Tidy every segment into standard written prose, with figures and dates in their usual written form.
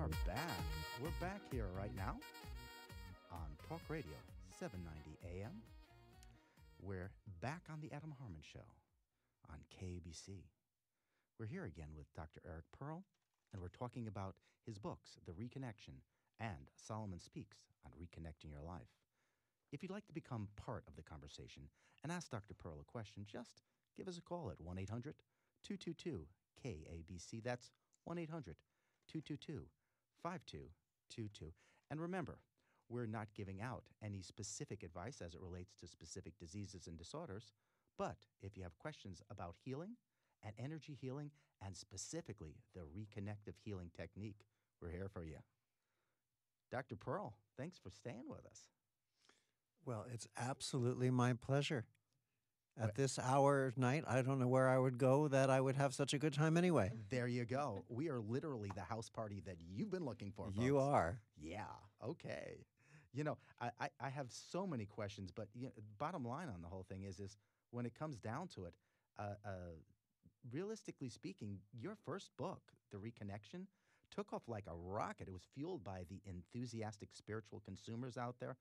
are back. We're back here right now on Talk Radio 790 AM. We're back on the Adam Harman Show on KABC. We're here again with Dr. Eric Pearl, and we're talking about his books, The Reconnection and Solomon Speaks on Reconnecting Your Life. If you'd like to become part of the conversation and ask Dr. Pearl a question, just give us a call at 1-800-222-KABC. That's 1-800-222-5222. And remember, we're not giving out any specific advice as it relates to specific diseases and disorders, but if you have questions about healing and energy healing and specifically the reconnective healing technique, we're here for you. Dr. Pearl, thanks for staying with us. Well, it's absolutely my pleasure. At this hour of night, I don't know where I would go that I would have such a good time anyway. There you go. We are literally the house party that you've been looking for, folks. You are. Yeah, okay. You know, I have so many questions, but bottom line on the whole thing is when it comes down to it, realistically speaking, your first book, The Reconnection, took off like a rocket. It was fueled by the enthusiastic spiritual consumers out there.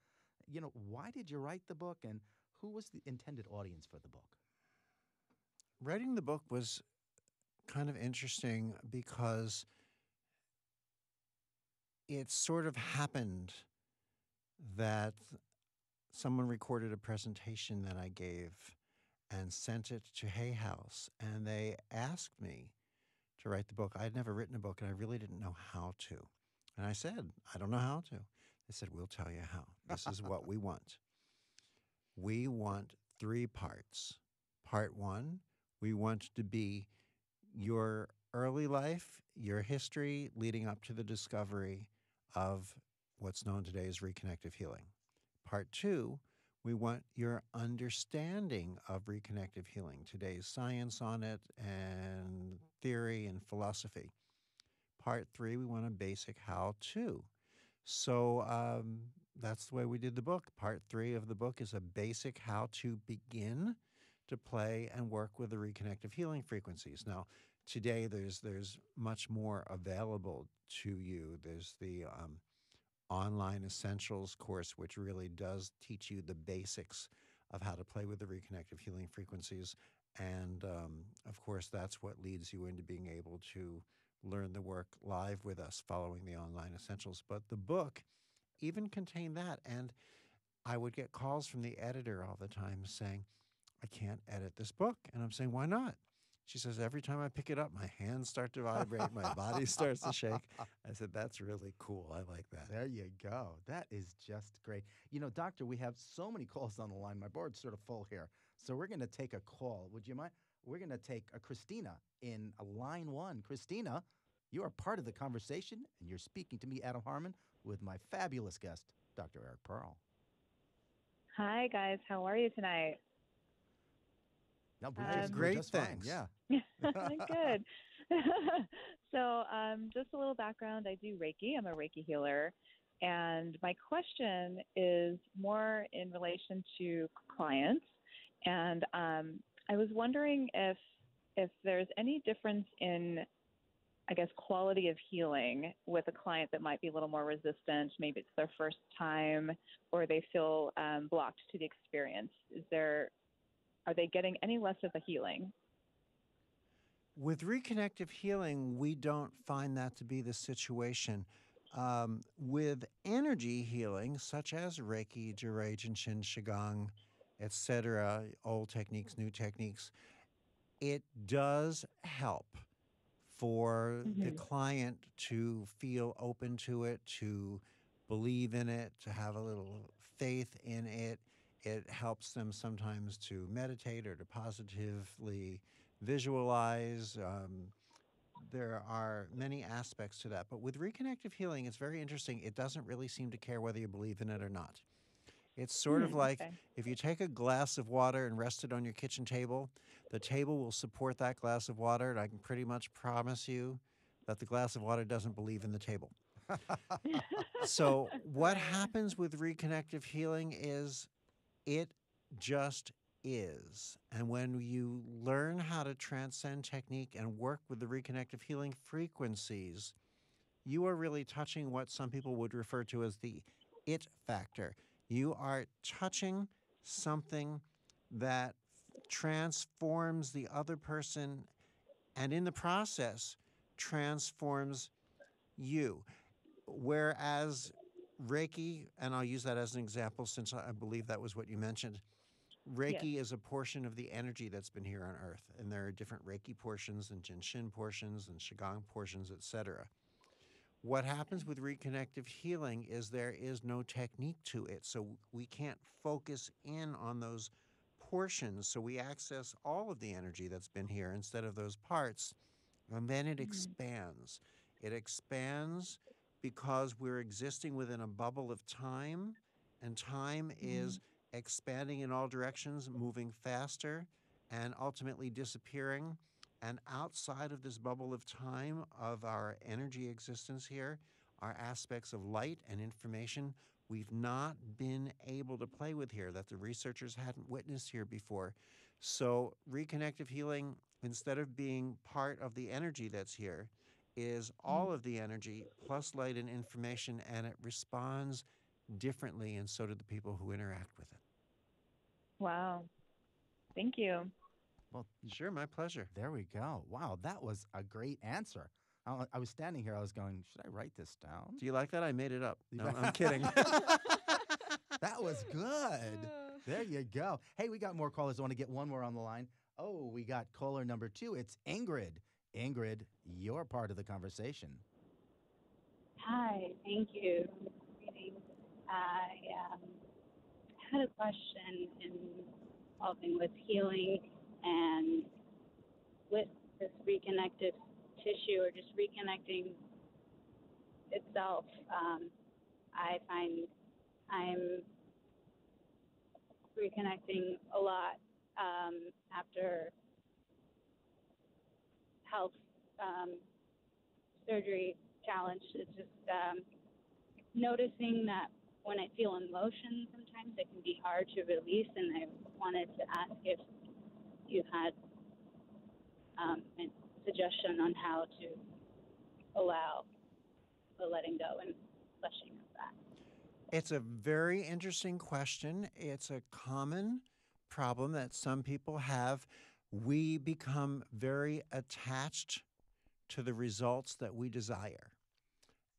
You know, why did you write the book, and who was the intended audience for the book? Writing the book was kind of interesting because it sort of happened that someone recorded a presentation that I gave and sent it to Hay House, and they asked me to write the book. I had never written a book, and I really didn't know how to. And I said, I don't know how to. They said, we'll tell you how. This is what we want. We want 3 parts. Part 1, we want to be your early life, your history leading up to the discovery of what's known today as reconnective healing. Part 2, we want your understanding of reconnective healing, today's science on it and theory and philosophy. Part 3, we want a basic how-to. So that's the way we did the book. Part 3 of the book is a basic how to begin to play and work with the reconnective healing frequencies. Now, today there's much more available to you. There's the online essentials course, which really does teach you the basics of how to play with the reconnective healing frequencies. And of course, that's what leads you into being able to learn the work live with us following the online essentials. But the book even contained that. And I would get calls from the editor all the time saying, I can't edit this book. And I'm saying, why not? She says, every time I pick it up, my hands start to vibrate, my body starts to shake. I said, that's really cool. I like that. There you go. That is just great. You know, Doctor, we have so many calls on the line. My board's sort of full here. So we're going to take a call. Would you mind? We're going to take a Christina in line 1. Christina, you are part of the conversation, and you're speaking to me, Adam Harman, with my fabulous guest, Dr. Eric Pearl. Hi, guys. How are you tonight? No, great, just thanks. Fine. Yeah. Good. So just a little background. I do Reiki. I'm a Reiki healer. And my question is more in relation to clients. And I was wondering if there's any difference in, I guess, quality of healing with a client that might be a little more resistant. Maybe it's their first time, or they feel blocked to the experience. Are they getting any less of the healing? With reconnective healing, we don't find that to be the situation. With energy healing, such as Reiki, Jiraijin, Qigong, etc., old techniques, new techniques, it does help for the client to feel open to it, to believe in it, to have a little faith in it. It helps them sometimes to meditate or to positively visualize. There are many aspects to that. But with reconnective healing, it's very interesting. It doesn't really seem to care whether you believe in it or not. It's sort of like if you take a glass of water and rest it on your kitchen table, the table will support that glass of water, and I can pretty much promise you that the glass of water doesn't believe in the table. So what happens with reconnective healing is it just is. And when you learn how to transcend technique and work with the reconnective healing frequencies, you are really touching what some people would refer to as the it factor. You are touching something that transforms the other person and in the process transforms you. Whereas Reiki, and I'll use that as an example since I believe that was what you mentioned, Yes. Reiki is a portion of the energy that's been here on Earth, and there are different Reiki portions and Jinshin portions and Qigong portions, etc. What happens with reconnective healing is there is no technique to it, so we can't focus in on those portions, so we access all of the energy that's been here instead of those parts, and then it Mm. expands. It expands because we're existing within a bubble of time, and time Mm. is expanding in all directions, moving faster, and ultimately disappearing. And outside of this bubble of time of our energy existence here are aspects of light and information we've not been able to play with here, that the researchers hadn't witnessed here before. So, reconnective healing, instead of being part of the energy that's here, is Mm. all of the energy plus light and information, and it responds differently, and so do the people who interact with it. Wow. Thank you. Well, Sure, my pleasure. there we go. Wow, that was a great answer. I was standing here. I was going, should I write this down? Do you like that? I made it up. No, I'm kidding. That was good. There you go. Hey, we got more callers. I want to get one more on the line. Oh, we got caller number 2. It's Ingrid. Ingrid, you're part of the conversation. Hi, thank you. Greetings. I had a question involving with healing and with this reconnective tissue or just reconnecting itself. I find I'm reconnecting a lot after health surgery challenge. It's just noticing that when I feel emotion, sometimes it can be hard to release. And I wanted to ask if you had a suggestion on how to allow the letting go and fleshing of that. It's a very interesting question. It's a common problem that some people have. We become very attached to the results that we desire.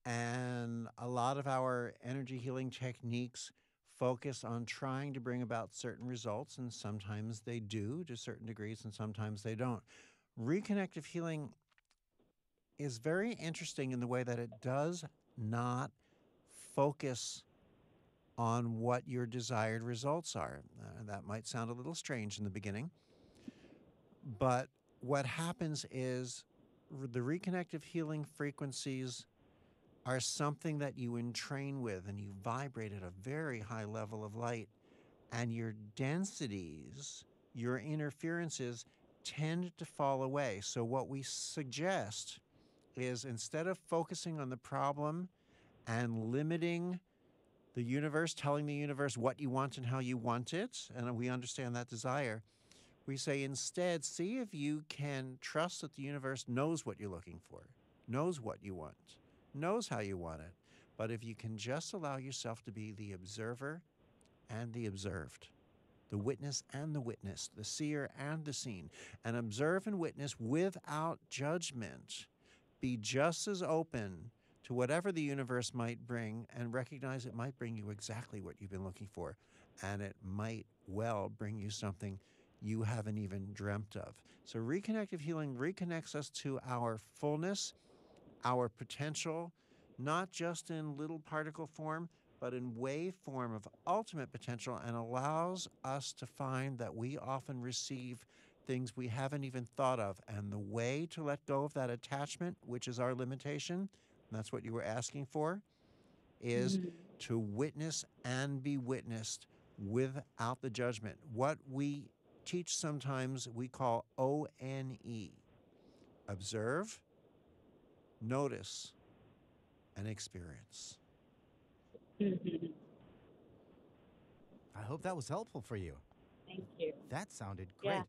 And a lot of our energy healing techniques focus on trying to bring about certain results, and sometimes they do to certain degrees, and sometimes they don't. Reconnective healing is very interesting in the way that it does not focus on what your desired results are. That might sound a little strange in the beginning, but what happens is the reconnective healing frequencies are something that you entrain with, and you vibrate at a very high level of light, and your densities, your interferences tend to fall away. So what we suggest is, instead of focusing on the problem and limiting the universe, telling the universe what you want and how you want it, and we understand that desire, we say instead, see if you can trust that the universe knows what you're looking for, knows what you want, knows how you want it. But if you can just allow yourself to be the observer and the observed, the witness and the witnessed, the seer and the seen, and observe and witness without judgment, be just as open to whatever the universe might bring, and recognize it might bring you exactly what you've been looking for, and it might well bring you something you haven't even dreamt of. So reconnective healing reconnects us to our fullness, our potential, not just in little particle form, but in wave form of ultimate potential, and allows us to find that we often receive things we haven't even thought of. And the way to let go of that attachment, which is our limitation, and that's what you were asking for, is to witness and be witnessed without the judgment. What we teach sometimes we call ONE: observe, notice, and experience. Mm-hmm. I hope that was helpful for you. Thank you. That sounded great. Yeah.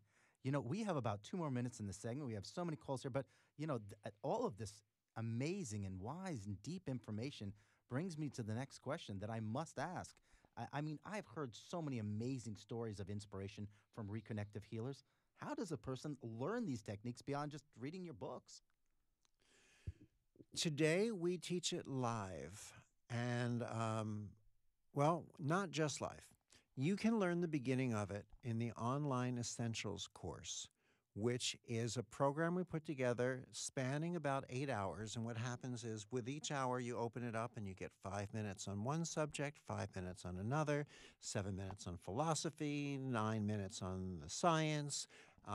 You know, we have about 2 more minutes in the segment. We have so many calls here, but, you know, all of this amazing and wise and deep information brings me to the next question that I must ask. I mean, I've heard so many amazing stories of inspiration from reconnective healers. How does a person learn these techniques beyond just reading your books? Today, we teach it live. And, well, not just live. You can learn the beginning of it in the Online Essentials course, which is a program we put together spanning about 8 hours. And what happens is with each hour, you open it up and you get 5 minutes on one subject, 5 minutes on another, 7 minutes on philosophy, 9 minutes on the science.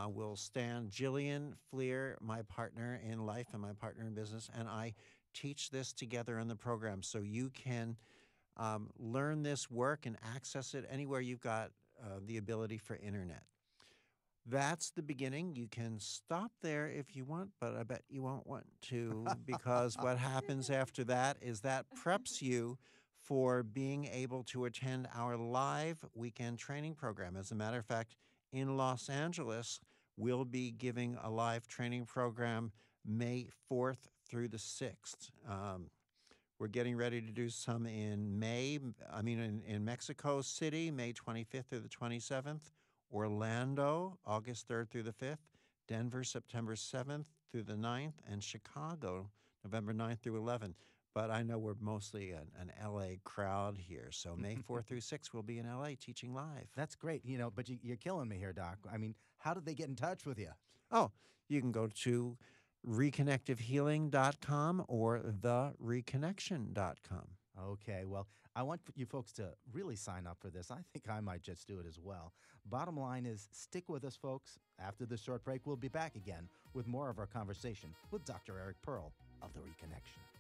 We'll stand Jillian Fleer, my partner in life and my partner in business, and I teach this together in the program so you can learn this work and access it anywhere you've got the ability for internet. That's the beginning. You can stop there if you want, but I bet you won't want to because what happens after that is that preps you for being able to attend our live weekend training program. As a matter of fact, in Los Angeles, we'll be giving a live training program May 4th through the 6th. We're getting ready to do some in in Mexico City, May 25th through the 27th. Orlando, August 3rd through the 5th, Denver, September 7th through the 9th, and Chicago, November 9th through 11th. But I know we're mostly an LA crowd here, so May 4th through 6th we'll be in LA teaching live. That's great, but you're killing me here, Doc. I mean, how did they get in touch with you? Oh, you can go to reconnectivehealing.com or thereconnection.com. Okay, well, I want you folks to really sign up for this. I think I might just do it as well. Bottom line is, stick with us, folks. After this short break, we'll be back again with more of our conversation with Dr. Eric Pearl of The Reconnection.